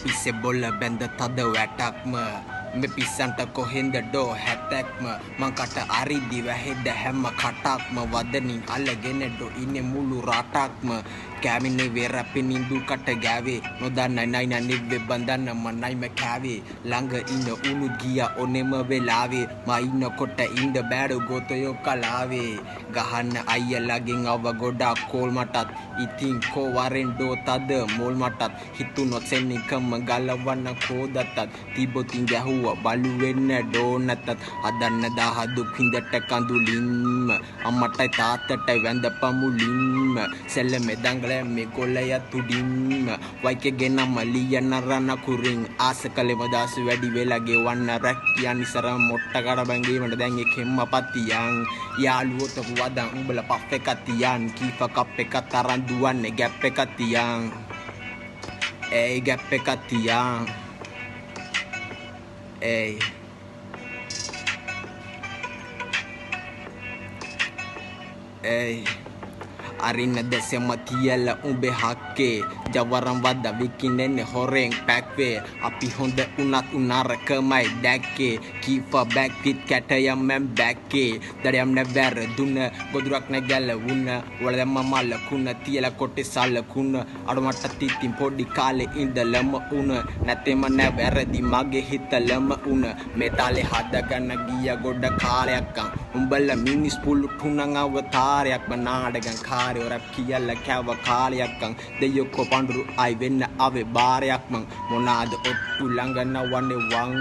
පිස්සේ බොල්ල බැඳ තද වැටක්ම මේ පිස්සන්ට කොහෙන්ද ඩෝ හැතැක්ම මං කට අරිදි වැහෙද්ද හැම කටක්ම වදනින් අල්ලගෙන ඩෝ ඉන්නේ මුළු රටක්ම කෑමිනේ වෙරපින් ඉඳු කට ගෑවේ නොදන්නයි නයින නිව්වේ බඳන්න මනයිම කෑවේ ළඟ ඉන්න උණුත් ගියා ඔනෙම වෙලාවේ මා ඉන්නකොට ඉන්න බෑඩ ගොතයෝ කලාවේ ගහන්න අයියලාගෙන් අව ගොඩක් කෝල් මටත් ඉතින් කෝ වරෙන් ඩෝ තද මෝල් මටත් හිතුනොත් සෙන්නිකම ගලවන්න කෝදතත් තිබොතින් ගැහුවා බලු වෙන්න ඩෝ නැතත් හදන්න දාහ දුක් හිඳට කඳුලින්ම අම්මටයි තාත්තටයි වැඳ පමුලින්ම සෙල්ලමේ දංගල මේ කොල්ලය තුඩින්ම වයිකගෙන මලියන රන කුරින් ආස කලෙම දාස වැඩි වෙලා ගෙවන්න රැක්කියන් ඉස්සර මොට්ට කඩ බැංගීමට දැන් එකෙම්ම පතියන් යාළුවෝ තපු වදන් උඹලා පෆ් එක තියන් කීෆ කප් එක තරන් දුවන්නේ ගැප් එක තියන් ඒ ගැප් එක තියන් ඒ ඒ අරින්න දැසෙම තියලා උඹේ හක්කේ ජවරම් වද්ද විකිනෙන්නේ හොරෙන් පැක්වේ අපි හොඳ උනත් උනරකමයි දැක්කේ කීප බැක් පිට කැටයම් මම් බැක්කේ දඩයම් නැවැර දුන්න ගොදුරක් නැගැල වුණ වලදම්ම මල්ල කුණ තියලා කොටේ සල්ල කුණ අඩමට තිතින් පොඩි කාලේ ඉඳලම උණ නැතෙම නැවැරදි මගේ හිතලම උණ මේ තාලේ හදගන්න ගිය ගොඩ කාලයක්කම් උඹලා මිනිස් පුළු තුනං අවතාරයක් බනාඩගන් කාරයෝ රැප් කියලා කැව කාලයක්කම් දෙයොක්කො පඳුරු අයි වෙන්න අවේ බාරයක් මං මොනාද ඔට්ටු ළඟ නවන්නේ වං